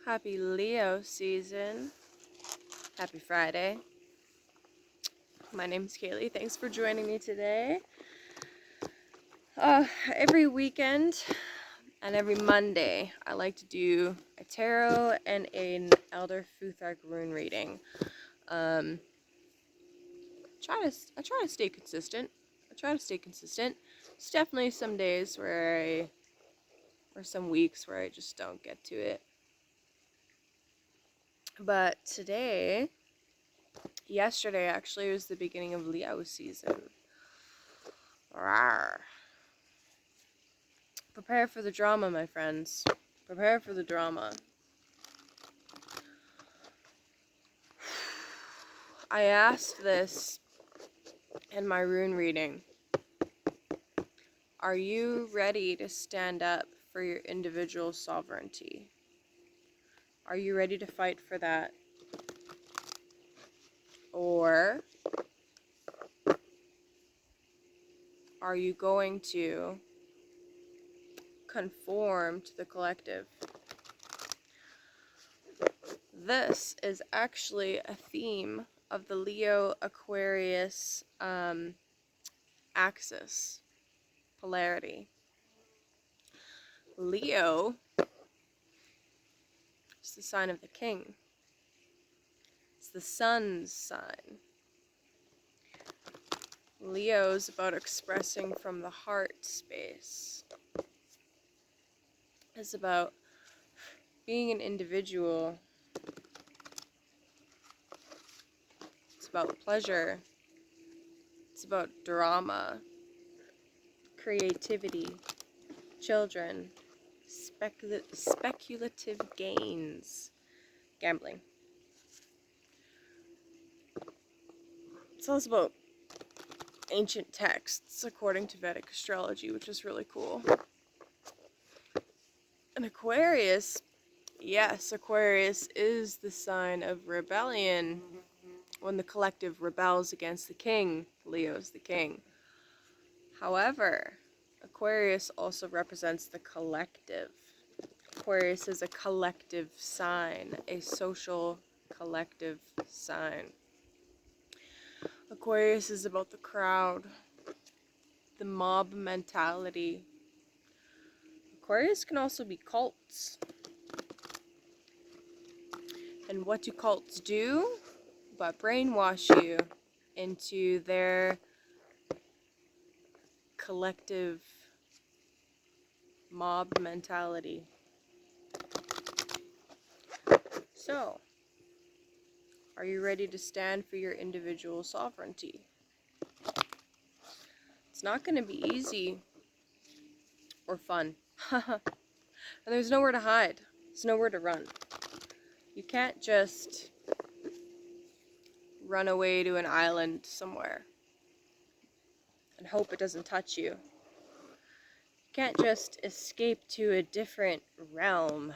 Happy Leo season. Happy Friday. My name's Kaylee. Thanks for joining me today. Every weekend and every Monday, I like to do a tarot and an Elder Futhark rune reading. I try to stay consistent. There's definitely some days or some weeks where I just don't get to it. But yesterday actually was the beginning of Leo season. Rawr. Prepare for the drama, my friends. Prepare for the drama. I asked this in my rune reading. Are you ready to stand up for your individual sovereignty? Are you ready to fight for that? Or are you going to conform to the collective? This is actually a theme of the Leo-Aquarius axis, polarity. Leo is the sign of the king. It's the sun's sign. Leo's about expressing from the heart space. It's about being an individual. It's about pleasure. It's about drama, creativity, children, speculative gains, gambling. It's also about ancient texts according to Vedic astrology, which is really cool. And Aquarius, yes, Aquarius is the sign of rebellion. When the collective rebels against the king, Leo's the king. However, Aquarius also represents the collective. Aquarius is a collective sign, a social collective sign. Aquarius is about the crowd, the mob mentality. Aquarius can also be cults. And what do cults do? But brainwash you into their collective mob mentality. So, are you ready to stand for your individual sovereignty? It's not going to be easy or fun. And there's nowhere to hide. There's nowhere to run. You can't just run away to an island somewhere and hope it doesn't touch you. You can't just escape to a different realm.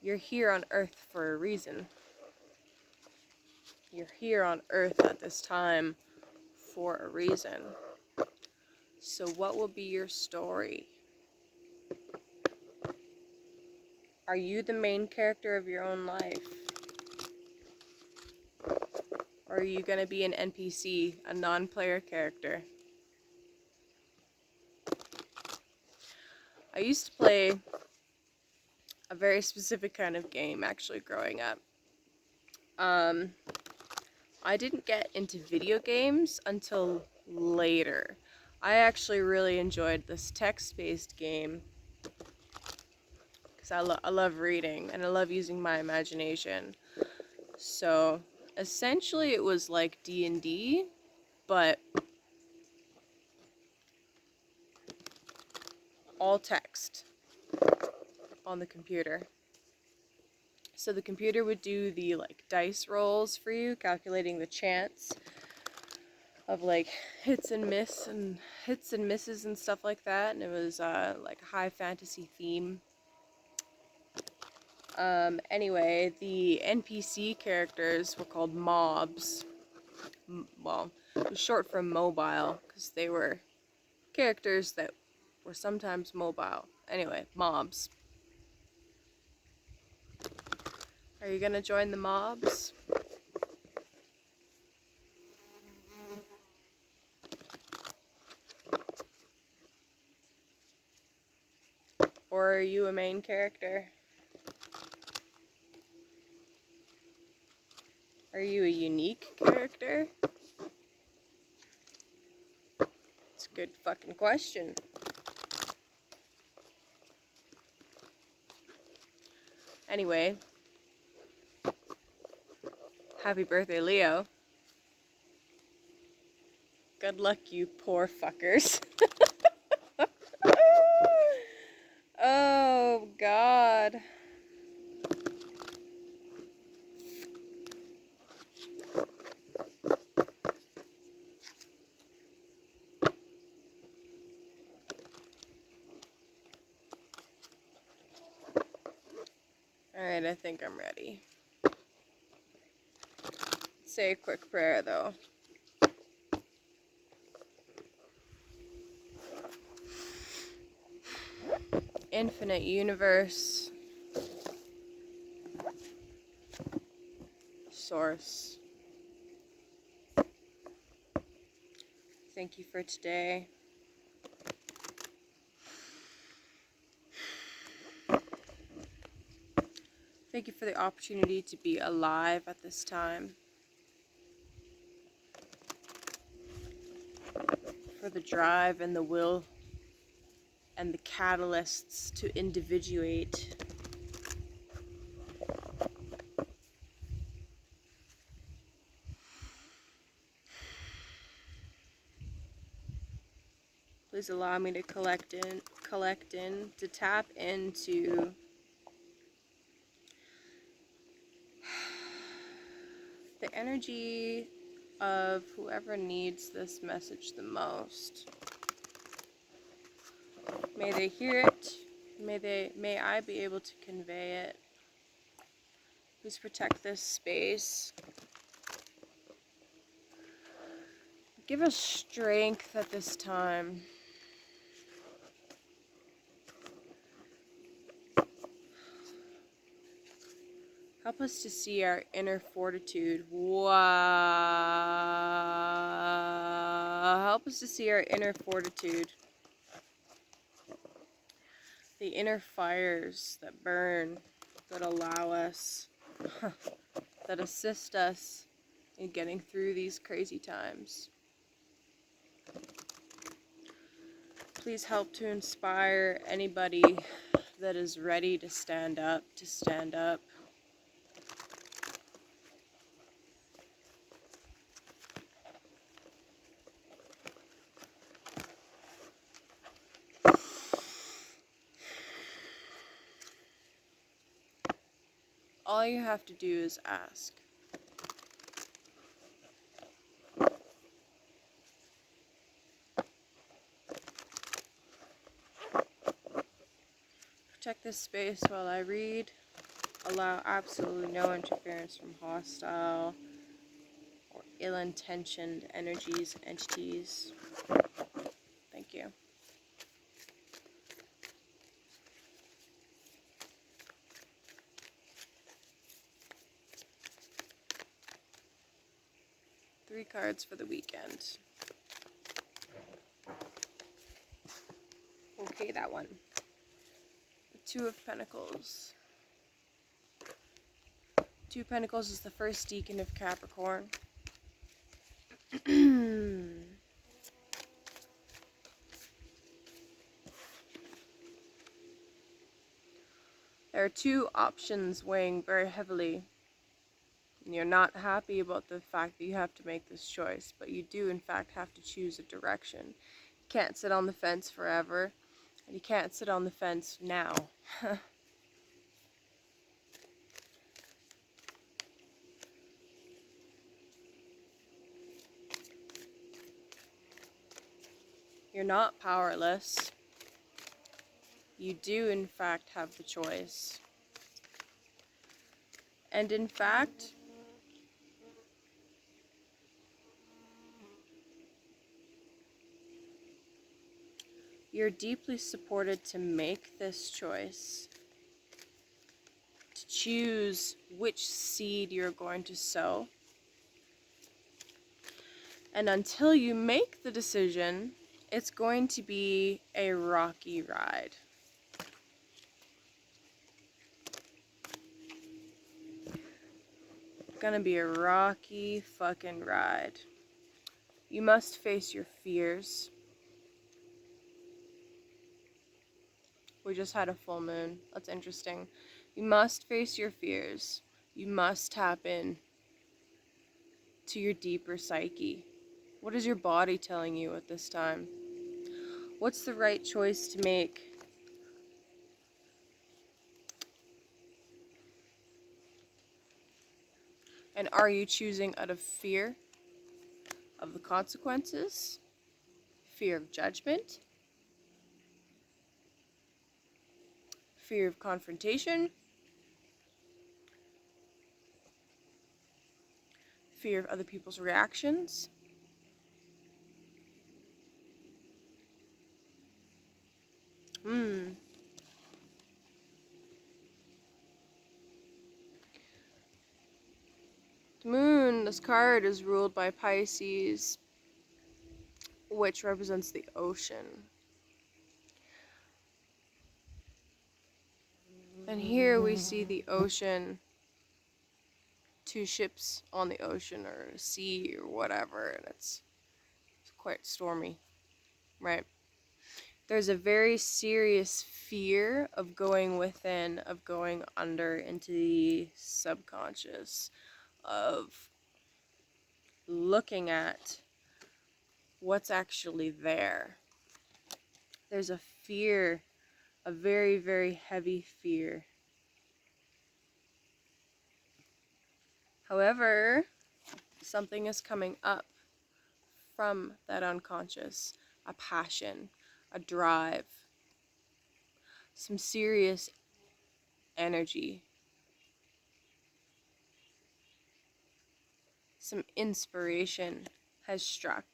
You're here on Earth for a reason. You're here on Earth at this time for a reason. So what will be your story? Are you the main character of your own life? Or are you going to be an NPC, a non-player character? I used to play a very specific kind of game, actually, growing up. I didn't get into video games until later. I actually really enjoyed this text-based game because I love reading and I love using my imagination. So essentially it was like D&D, but all text on the computer. So the computer would do the dice rolls for you, calculating the chance of hits and misses and stuff like that, and it was like a high fantasy theme. Anyway, the NPC characters were called mobs. Well, it was short for mobile, because they were characters that were sometimes mobile. Anyway, mobs. Are you gonna join the mobs? Or are you a main character? Are you a unique character? It's a good fucking question. Anyway, happy birthday, Leo. Good luck, you poor fuckers. Oh, God. Alright, I think I'm ready. Say a quick prayer, though. Infinite universe, source, thank you for today. Thank you for the opportunity to be alive at this time. For the drive and the will and the catalysts to individuate. Please allow me to to tap into the energy of whoever needs this message the most. May they hear it. May I be able to convey it. Please protect this space. Give us strength at this time. Help us to see our inner fortitude. Wow. Help us to see our inner fortitude. The inner fires that burn, that allow us, that assist us in getting through these crazy times. Please help to inspire anybody that is ready to stand up, to stand up. All you have to do is ask. Protect this space while I read. Allow absolutely no interference from hostile or ill-intentioned energies, entities. Thank you. Three cards for the weekend. Okay, that one. The Two of Pentacles. Two of Pentacles is the first deacon of Capricorn. There are two options weighing very heavily. And you're not happy about the fact that you have to make this choice, but you do in fact have to choose a direction. You can't sit on the fence forever, and you can't sit on the fence now. You're not powerless. You do in fact have the choice. And in fact, you're deeply supported to make this choice. to choose which seed you're going to sow. And until you make the decision, it's going to be a rocky ride. It's gonna be a rocky fucking ride. You must face your fears. We just had a full moon. That's interesting. You must face your fears. You must tap in to your deeper psyche. What is your body telling you at this time? What's the right choice to make? And are you choosing out of fear of the consequences? Fear of judgment? Fear of confrontation? Fear of other people's reactions? The moon, this card, is ruled by Pisces, which represents the ocean. And here we see the ocean, two ships on the ocean or sea or whatever, and it's quite stormy, right? There's a very serious fear of going within, of going under into the subconscious, of looking at what's actually there. There's a fear, a very, very heavy fear. However, something is coming up from that unconscious, a passion, a drive, some serious energy, some inspiration has struck.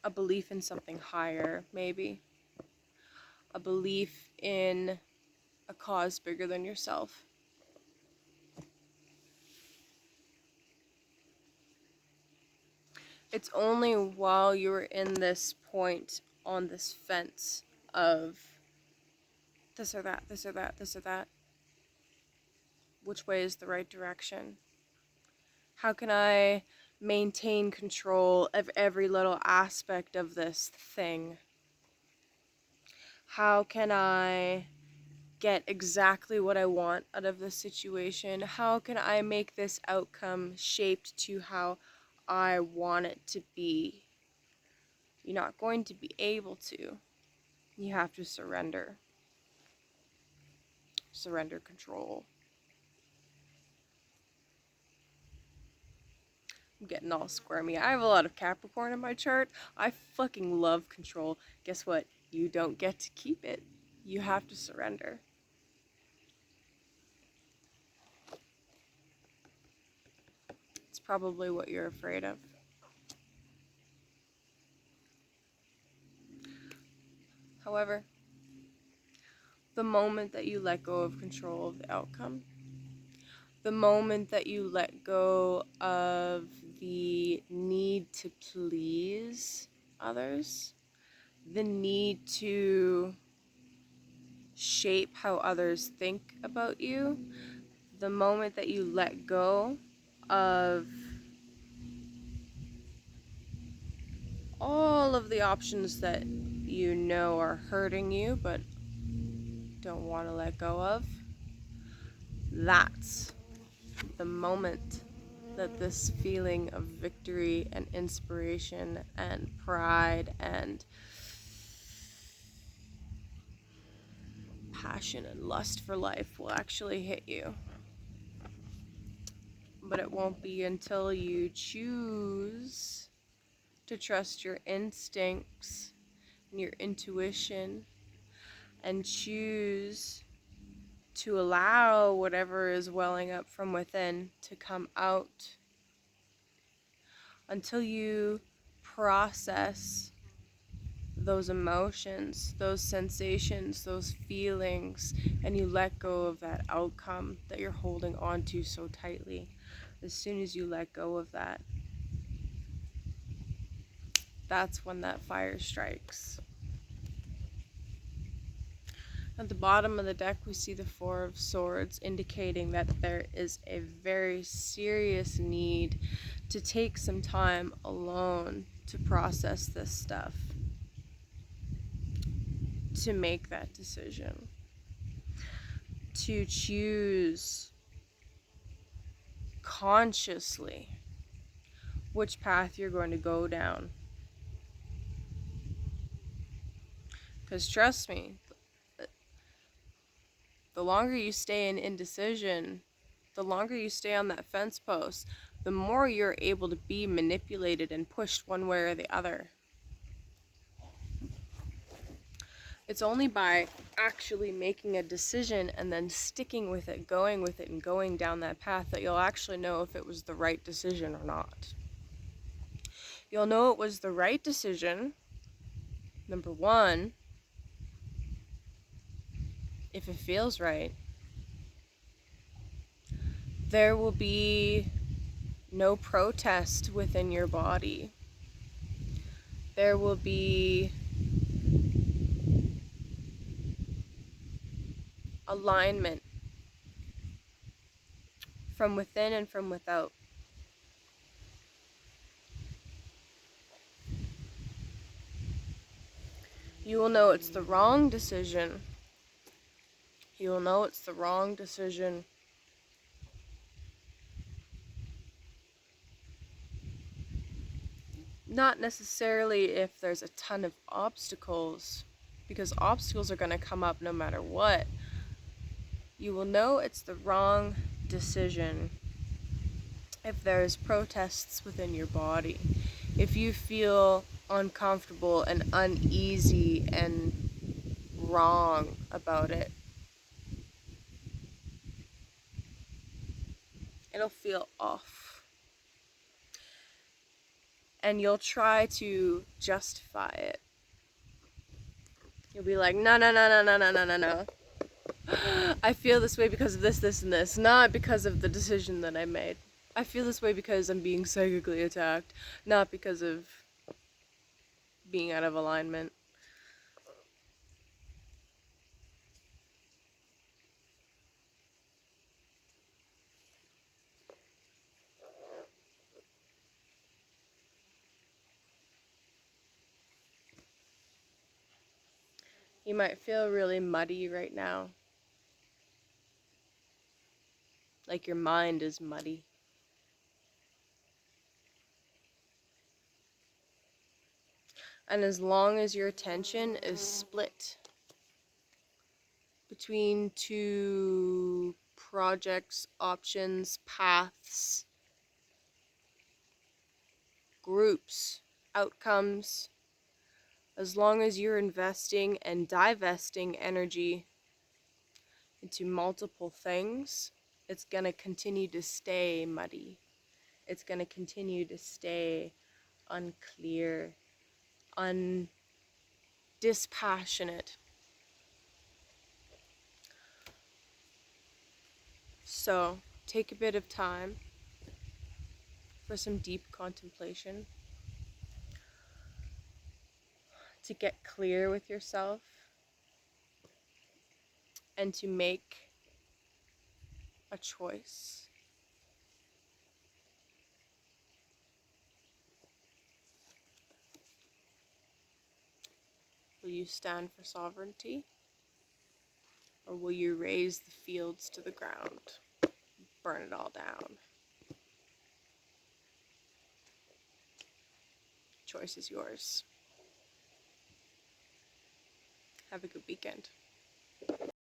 A belief in something higher, maybe. A belief in a cause bigger than yourself. It's only while you're in this point on this fence of this or that, this or that, this or that. Which way is the right direction? How can I maintain control of every little aspect of this thing? How can I get exactly what I want out of this situation? How can I make this outcome shaped to how I want it to be? You're not going to be able to. You have to surrender. Surrender control. I'm getting all squirmy. I have a lot of Capricorn in my chart. I fucking love control. Guess what? You don't get to keep it. You have to surrender. It's probably what you're afraid of. However, the moment that you let go of control of the outcome, the moment that you let go of the need to please others, the need to shape how others think about you, the moment that you let go of all of the options that you know are hurting you but don't want to let go of, that's the moment that this feeling of victory and inspiration and pride and passion and lust for life will actually hit you. But it won't be until you choose to trust your instincts and your intuition and choose to allow whatever is welling up from within to come out, until you process those emotions, those sensations, those feelings, and you let go of that outcome that you're holding on to so tightly. As soon as you let go of that, that's when that fire strikes. At the bottom of the deck, we see the Four of Swords, indicating that there is a very serious need to take some time alone to process this stuff, to make that decision, to choose consciously which path you're going to go down. Because trust me, the longer you stay in indecision, the longer you stay on that fence post, the more you're able to be manipulated and pushed one way or the other. It's only by actually making a decision and then sticking with it, and going down that path that you'll actually know if it was the right decision or not. You'll know it was the right decision, number one, if it feels right. There will be no protest within your body. There will be alignment from within and from without. You will know it's the wrong decision. You will know it's the wrong decision. Not necessarily if there's a ton of obstacles, because obstacles are going to come up no matter what. You will know it's the wrong decision if there's protests within your body. If you feel uncomfortable and uneasy and wrong about it, it'll feel off. And you'll try to justify it. You'll be like, no, no, no, no, no, no, no, no, no. I feel this way because of this, this, and this, not because of the decision that I made. I feel this way because I'm being psychically attacked, not because of being out of alignment. You might feel really muddy right now. Like your mind is muddy. And as long as your attention is split between two projects, options, paths, groups, outcomes, as long as you're investing and divesting energy into multiple things, it's going to continue to stay muddy. It's going to continue to stay unclear, dispassionate. So, take a bit of time for some deep contemplation, to get clear with yourself, and to make a choice. Will you stand for sovereignty, or will you raise the fields to the ground, burn it all down? Choice is yours. Have a good weekend.